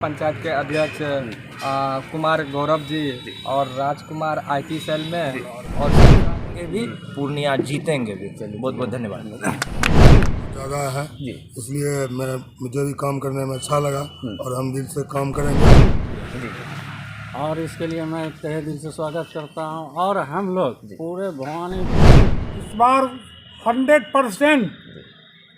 पंचायत के अध्यक्ष कुमार गौरव जी और राजकुमार आईटी सेल में और भी पूर्णिया जीतेंगे भी। चलिए बहुत बहुत धन्यवाद। ज़्यादा है जी इसलिए मुझे भी काम करने में अच्छा लगा और हम दिल से काम करेंगे और इसके लिए मैं तहे दिल से स्वागत करता हूं। और हम लोग पूरे भवानी इस बार 100%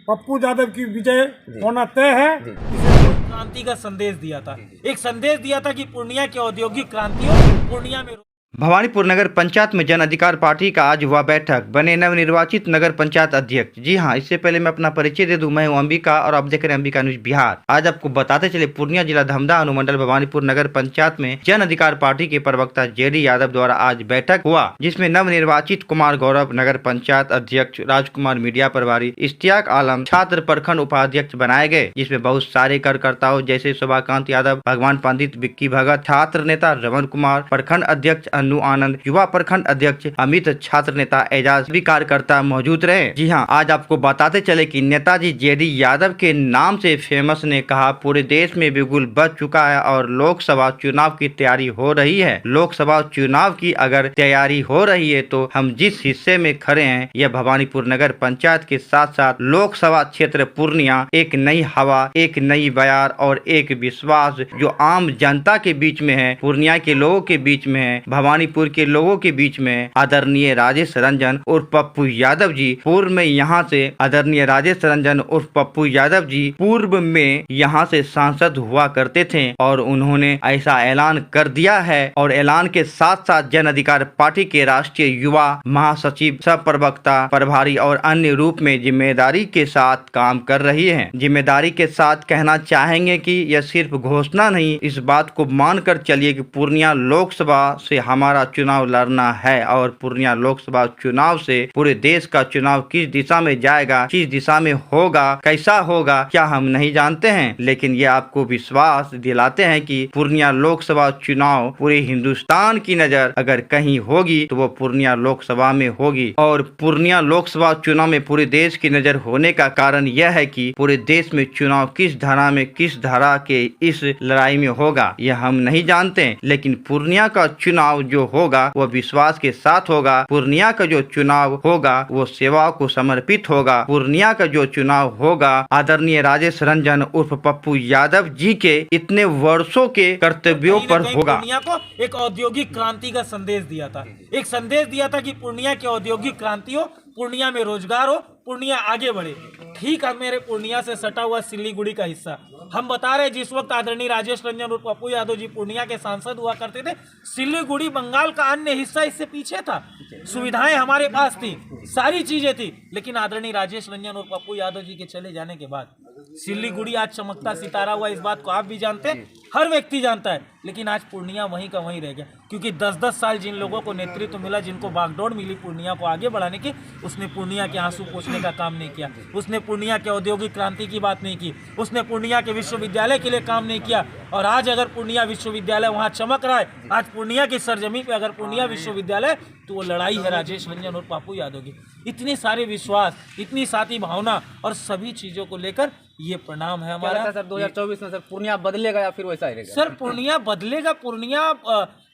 पप्पू यादव की विजय होना तय है। क्रांति का संदेश दिया था, एक संदेश दिया था कि पूर्णिया की औद्योगिक क्रांति हो, पूर्णिया में। भवानीपुर नगर पंचायत में जन अधिकार पार्टी का आज हुआ बैठक, बने नवनिर्वाचित नगर पंचायत अध्यक्ष। जी हां, इससे पहले मैं अपना परिचय दे दूं, मैं हूं अंबिका और आप देख रहे हैं अंबिका न्यूज बिहार। आज आपको बताते चले पूर्णिया जिला धमदा अनुमंडल भवानीपुर नगर पंचायत में जन अधिकार पार्टी के प्रवक्ता जेडी यादव द्वारा आज बैठक हुआ, जिसमें नवनिर्वाचित कुमार गौरव नगर पंचायत अध्यक्ष, राजकुमार मीडिया प्रभारी, इश्तियाक आलम छात्र प्रखंड उपाध्यक्ष बनाए गए, जिसमें बहुत सारे कार्यकर्ताओं जैसे शोभाकांत यादव, भगवान पंडित, विक्की भगत, छात्र नेता रमन कुमार, प्रखंड अध्यक्ष अन्नू आनंद, युवा प्रखंड अध्यक्ष अमित, छात्र नेता एजाज भी कार्यकर्ता मौजूद रहे। जी हां, आज आपको बताते चले कि नेताजी जेडी यादव के नाम से फेमस ने कहा पूरे देश में बिगुल बज चुका है और लोकसभा चुनाव की तैयारी हो रही है। लोकसभा चुनाव की अगर तैयारी हो रही है तो हम जिस हिस्से में खड़े हैं यह भवानीपुर नगर पंचायत के साथ साथ लोकसभा क्षेत्र पूर्णिया, एक नई हवा, एक नई बयार और एक विश्वास जो आम जनता के बीच में है, पूर्णिया के लोगों के बीच में है, भवानीपुर के लोगों के बीच में। आदरणीय राजेश रंजन उर्फ पप्पू यादव जी पूर्व में यहाँ से आदरणीय राजेश रंजन उर्फ पप्पू यादव जी पूर्व में यहाँ से सांसद हुआ करते थे और उन्होंने ऐसा ऐलान कर दिया है और ऐलान के साथ साथ जन अधिकार पार्टी के राष्ट्रीय युवा महासचिव, सह प्रवक्ता, प्रभारी और अन्य रूप में जिम्मेदारी के साथ काम कर रही है। जिम्मेदारी के साथ कहना चाहेंगे कि यह सिर्फ घोषणा नहीं, इस बात को मानकर चलिए कि पूर्णिया लोकसभा से हमारा चुनाव लड़ना है और पूर्णिया लोकसभा चुनाव से पूरे देश का चुनाव किस दिशा में जाएगा, किस दिशा में होगा, कैसा होगा, क्या हम नहीं जानते हैं, लेकिन ये आपको विश्वास दिलाते हैं कि पूर्णिया लोकसभा चुनाव पूरे हिंदुस्तान की नजर अगर कहीं होगी तो वो पूर्णिया लोकसभा में होगी। और पूर्णिया लोकसभा चुनाव में पूरे देश की नजर होने का कारण यह है कि पूरे देश में चुनाव किस धारा में, किस धारा के इस लड़ाई में होगा यह हम नहीं जानते, लेकिन पूर्णिया का चुनाव जो होगा वह विश्वास के साथ होगा। पूर्णिया का जो चुनाव होगा वो सेवा को समर्पित होगा। पूर्णिया का जो चुनाव होगा आदरणीय राजेश रंजन उर्फ पप्पू यादव जी के इतने वर्षों के कर्तव्यों पर होगा। पूर्णिया को एक औद्योगिक क्रांति का संदेश दिया था, एक संदेश दिया था कि पूर्णिया की औद्योगिक क्रांति हो, पूर्णिया में रोजगार हो, पूर्णिया आगे बढ़े। ठीक है, मेरे पूर्णिया से सटा हुआ सिल्लीगुड़ी का हिस्सा हम बता रहे, जिस वक्त आदरणीय राजेश रंजन और पप्पू यादव जी पूर्णिया के सांसद हुआ करते थे, सिल्लीगुड़ी बंगाल का अन्य हिस्सा इससे पीछे था। सुविधाएं हमारे पास थी, सारी चीजें थी, लेकिन आदरणीय राजेश रंजन और पप्पू यादव जी के चले जाने के बाद सिल्लीगुड़ी आज चमकता सितारा हुआ। इस बात को आप भी जानते हैं, हर व्यक्ति जानता है, लेकिन आज पूर्णिया वहीं का वहीं रह गया, क्योंकि 10-10 साल जिन लोगों को नेतृत्व मिला, जिनको बागडोर मिली पूर्णिया को आगे बढ़ाने की, उसने पूर्णिया के आंसू पोंछने का काम नहीं किया, उसने पूर्णिया के औद्योगिक क्रांति की बात नहीं की, उसने पूर्णिया के विश्वविद्यालय के लिए काम नहीं किया। और आज अगर पूर्णिया विश्वविद्यालय वहाँ चमक रहा है, आज पूर्णिया की सरजमीन पे अगर पूर्णिया विश्वविद्यालय, तो वो लड़ाई है राजेश रंजन और पप्पू यादव की। इतने सारे विश्वास, इतनी साथी भावना और सभी चीजों को लेकर ये प्रणाम है हमारा। सर 2024 में सर पूर्णिया बदलेगा या फिर वैसा ही रहेगा? सर पूर्णिया बदलेगा, पूर्णिया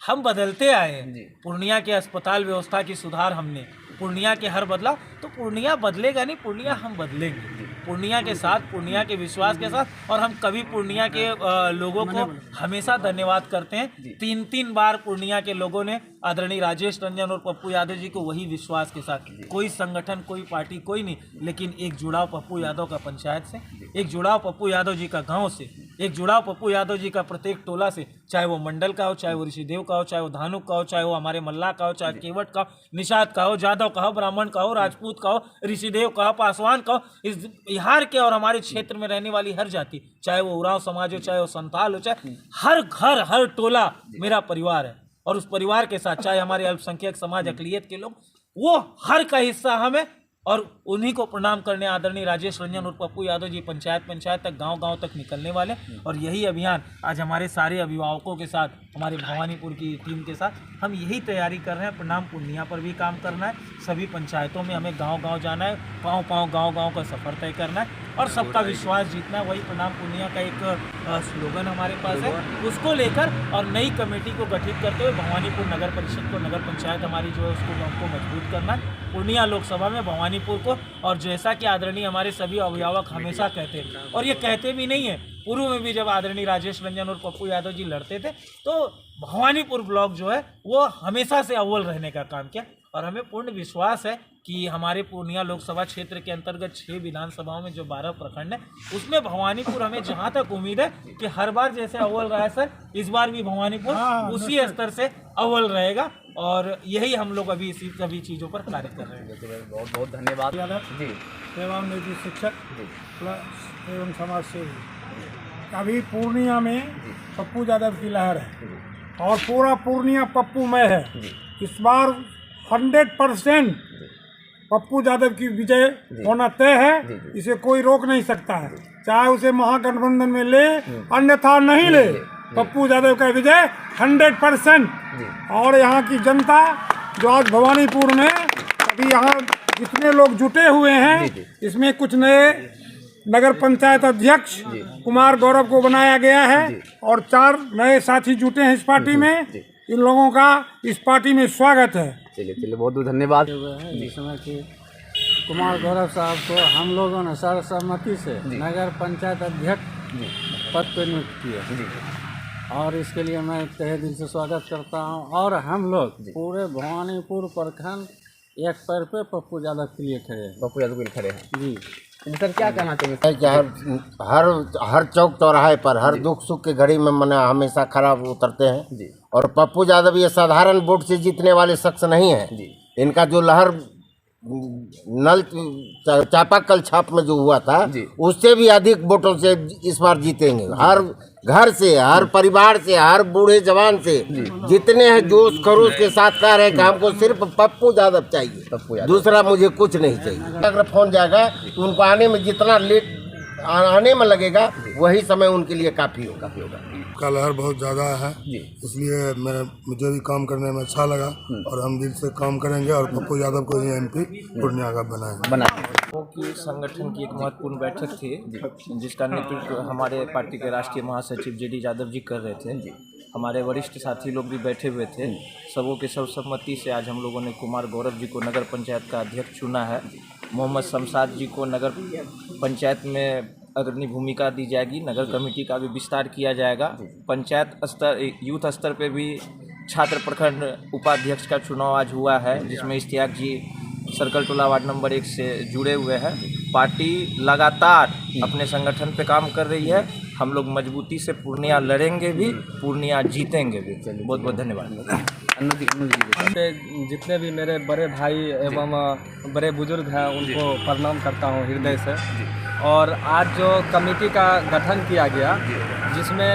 हम बदलते आए हैं। पूर्णिया के अस्पताल व्यवस्था की सुधार हमने, पूर्णिया के हर बदलाव, तो पूर्णिया बदलेगा नहीं, पूर्णिया हम बदलेंगे पूर्णिया के साथ, पूर्णिया के विश्वास के साथ। और हम कभी पूर्णिया के लोगों को हमेशा धन्यवाद करते हैं। 3-3 बार पूर्णिया के लोगों ने आदरणीय राजेश रंजन और पप्पू यादव जी को वही विश्वास के साथ, कोई संगठन, कोई पार्टी, कोई नहीं, लेकिन एक जुड़ाव पप्पू यादव का पंचायत से, एक जुड़ाव पप्पू यादव जी का गांव से, एक जुड़ाव पप्पू यादव जी का प्रत्येक टोला से, चाहे वो मंडल का हो, चाहे वो ऋषिदेव का हो, चाहे वो धानुक का हो, चाहे वो हमारे मल्ला का हो, चाहे केवट का हो, निषाद का हो, जादव का हो, ब्राह्मण का हो, राजपूत का हो, ऋषिदेव का हो, पासवान का हो, इस बिहार के और हमारे क्षेत्र में रहने वाली हर जाति, चाहे वो उरांव समाज हो, चाहे वो संथाल हो, चाहे हर घर, हर टोला मेरा परिवार है। और उस परिवार के साथ चाहे हमारे अल्पसंख्यक समाज, अकलियत के लोग, वो हर का हिस्सा हमें, और उन्हीं को प्रणाम करने आदरणीय राजेश रंजन और पप्पू यादव जी पंचायत तक, गांव-गांव तक निकलने वाले। और यही अभियान आज हमारे सारे अभिभावकों के साथ, हमारे भवानीपुर की टीम के साथ हम यही तैयारी कर रहे हैं। प्रणाम पूर्णिया पर भी काम करना है, सभी पंचायतों में हमें गांव-गांव जाना है, पाँव-पाँव गांव-गांव का सफ़र तय करना है। और सबका विश्वास जीतना, वही प्रणाम पूर्णिया का एक स्लोगन हमारे पास है। उसको लेकर और नई कमेटी को गठित करते हुए भवानीपुर नगर परिषद को, नगर पंचायत हमारी जो है उसको हमको मजबूत करना है। पूर्णिया लोकसभा में भवानीपुर को, और जैसा कि आदरणीय हमारे सभी अभिभावक हमेशा कहते हैं, और ये कहते भी नहीं है, पूर्व में भी जब आदरणीय राजेश रंजन और पप्पू यादव जी लड़ते थे तो भवानीपुर ब्लॉक जो है वो हमेशा से अव्वल रहने का काम किया। और हमें पूर्ण विश्वास है कि हमारे पूर्णिया लोकसभा क्षेत्र के अंतर्गत 6 विधानसभाओं में जो 12 प्रखंड है उसमें भवानीपुर, हमें जहां तक उम्मीद है कि हर बार जैसे अव्वल रहा है सर, इस बार भी भवानीपुर उसी स्तर से अव्वल रहेगा। और यही हम लोग अभी इसी सभी चीज़ों पर कार्य कर रहे हैं। बहुत बहुत धन्यवाद जी। सेवानिवृत्त शिक्षक प्लस एवं समाज सेवी। अभी पूर्णिया में पप्पू यादव की लहर है और पूरा पूर्णिया पप्पूमय है। इस बार 100% पप्पू यादव की विजय होना तय है, इसे कोई रोक नहीं सकता है, चाहे उसे महागठबंधन में ले अन्यथा नहीं ले। पप्पू यादव का विजय 100%। और यहाँ की जनता जो आज भवानीपुर में अभी यहाँ जितने लोग जुटे हुए हैं, इसमें कुछ नए नगर पंचायत अध्यक्ष कुमार गौरव को बनाया गया है और 4 नए साथी जुटे हैं इस पार्टी में। इन लोगों का इस पार्टी में स्वागत है। चलिए बहुत बहुत धन्यवाद। जिसमें कि कुमार गौरव साहब को हम लोगों ने सर्वसम्मति से नगर पंचायत अध्यक्ष पद पर नियुक्त किया और इसके लिए मैं तहे दिल से स्वागत करता हूं। और हम लोग पूरे भवानीपुर प्रखंड एक पैर पे पप्पू यादव के लिए खड़े हैं। पप्पू यादव के लिए खड़े हैं जी सर, क्या कहना चाहिए? है कि हर चौक चौराहे पर हर दुख सुख की घड़ी में मैंने हमेशा खड़ा उतरते हैं जी। और पप्पू यादव ये साधारण वोट से जीतने वाले शख्स नहीं है जी। इनका जो लहर नल चापाकल छाप में जो हुआ था जी। उससे भी अधिक वोटों से इस बार जीतेंगे। हर घर से, हर परिवार से, हर बूढ़े जवान से जितने हैं जोश खरोश के साथ कह रहे हैं कि हमको सिर्फ पप्पू यादव चाहिए, पप्पू यादव। दूसरा मुझे कुछ नहीं चाहिए। अगर फोन जाएगा तो उनको आने में जितना लेट आने में लगेगा वही समय उनके लिए काफ़ी होगा। का लहर बहुत ज़्यादा है, जी। इसलिए मुझे भी काम करने में अच्छा लगा और हम दिल से काम करेंगे और पप्पू यादव को ही MP पूर्णिया का बनाएंगे। की संगठन की एक महत्वपूर्ण बैठक थी जिसका नेतृत्व हमारे पार्टी के राष्ट्रीय महासचिव JD यादव जी कर रहे थे। हमारे वरिष्ठ साथी लोग भी बैठे हुए थे। सबों के सर्वसम्मति से आज हम लोगों ने कुमार गौरव जी को नगर पंचायत का अध्यक्ष चुना है। मोहम्मद शमशाद जी को नगर पंचायत में अग्रणी भूमिका दी जाएगी। नगर कमेटी का भी विस्तार किया जाएगा। पंचायत स्तर, यूथ स्तर पे भी छात्र प्रखंड उपाध्यक्ष का चुनाव आज हुआ है, जिसमें इश्तियाक जी सर्कल टोला वार्ड नंबर 1 से जुड़े हुए हैं। पार्टी लगातार अपने संगठन पे काम कर रही है। हम लोग मजबूती से पूर्णिया लड़ेंगे भी, पूर्णिया जीतेंगे भी। बहुत बहुत धन्यवाद। जितने भी मेरे बड़े भाई एवं बड़े बुजुर्ग हैं उनको प्रणाम करता हूं हृदय से। और आज जो कमेटी का गठन किया गया जिसमें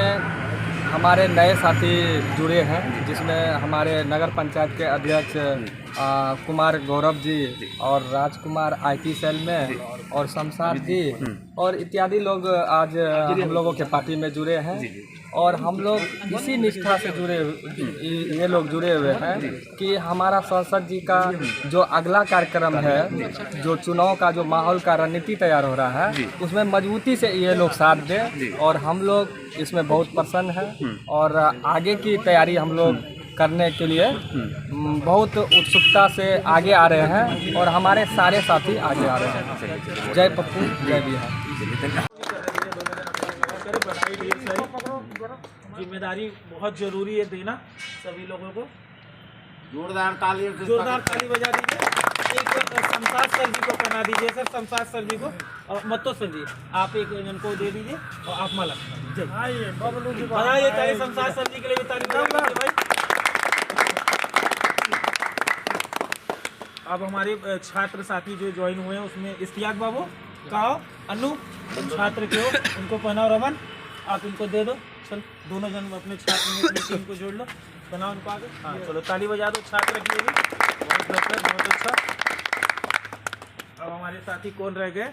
हमारे नए साथी जुड़े हैं, जिसमें हमारे नगर पंचायत के अध्यक्ष कुमार गौरव जी और राजकुमार IT सेल में और शमशाद जी और इत्यादि लोग आज हम लोगों के पार्टी में जुड़े हैं। और हम लोग इसी निष्ठा से ये लोग जुड़े हुए हैं कि हमारा सांसद जी का जो अगला कार्यक्रम है, जो चुनाव का जो माहौल का रणनीति तैयार हो रहा है, उसमें मजबूती से ये लोग साथ दें। और हम लोग इसमें बहुत प्रसन्न हैं और आगे की तैयारी हम लोग करने के लिए बहुत उत्सुकता से आगे आ रहे हैं और हमारे सारे साथी आगे आ रहे हैं। जय पप्पू, जय बिहार। जिम्मेदारी बहुत जरूरी है देना सभी लोगों को। जोरदार ताली बजा दीजिए। एक शमशाद सर जी को पहना दीजिए सर, शमशाद सर जी को। और मत्तो सर जी आप एक इनको दे दीजिए और आप माला बनाइए। ताली शमशाद सर जी के लिए भी ताली भाई। अब हमारे छात्र साथी जो ज्वाइन हुए हैं उसमें इश्तियाक बाबू कहो, अनु छात्र के हो, उनको पहनाओ। रमन आप इनको दे दो। चल दोनों जन अपने छात्र में टीम को जोड़ लो, बनाओ उनको आगे। हाँ चलो ताली बजा दो छात्र के लिए भी। बहुत अच्छा। अब हमारे साथी कौन रह गए?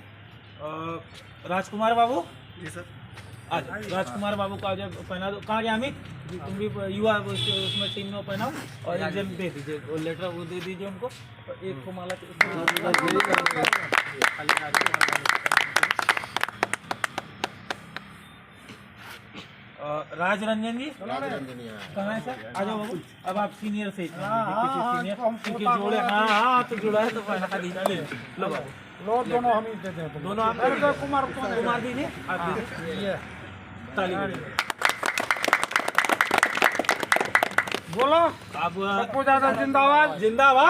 राजकुमार बाबू जी सर। आज राजकुमार बाबू का जब पहना दो। कहाँ गया अमित? तुम भी युवा उसमें टीम में पहनाओ और एक जन दे दीजिए, वो लेटर वो दे दीजिए उनको। और एक को माला राज रंजन जी कहाँ है सर? आ जाओ बाबू। अब आप सीनियर से सीनियर क्योंकि जोड़े हाँ तो जुड़ा है तो हटा दीजिए। लो बाबू लो दोनों हम ही देते हैं दोनों आप कुमार दीजिए आप दीजिए ताली बजाइए। बोलो अब पप्पू यादव जिंदाबाद जिंदाबाद।